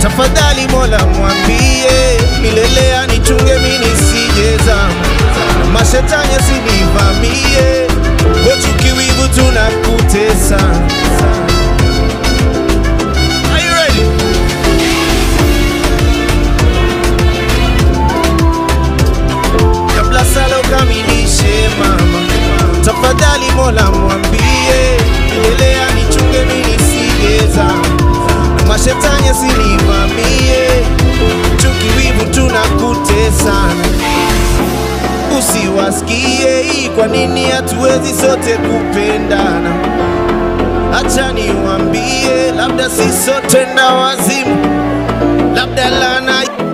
Tafadhali Mola mwambie milele anichunge mimi nisijeza, mashetani asinivamie, chuki wivu tunakutesa. Are you ready? Kabla sala ukamilishe mama, tafadhali Mola mwambie milele anichunge mimi nisijeza, mashetani asinivamie, chuki wivu tunakutesa. Usiwasikie, kwa nini hatuwezi sote kupendana? Acha niwaambie, labda si sote na wazimu, labda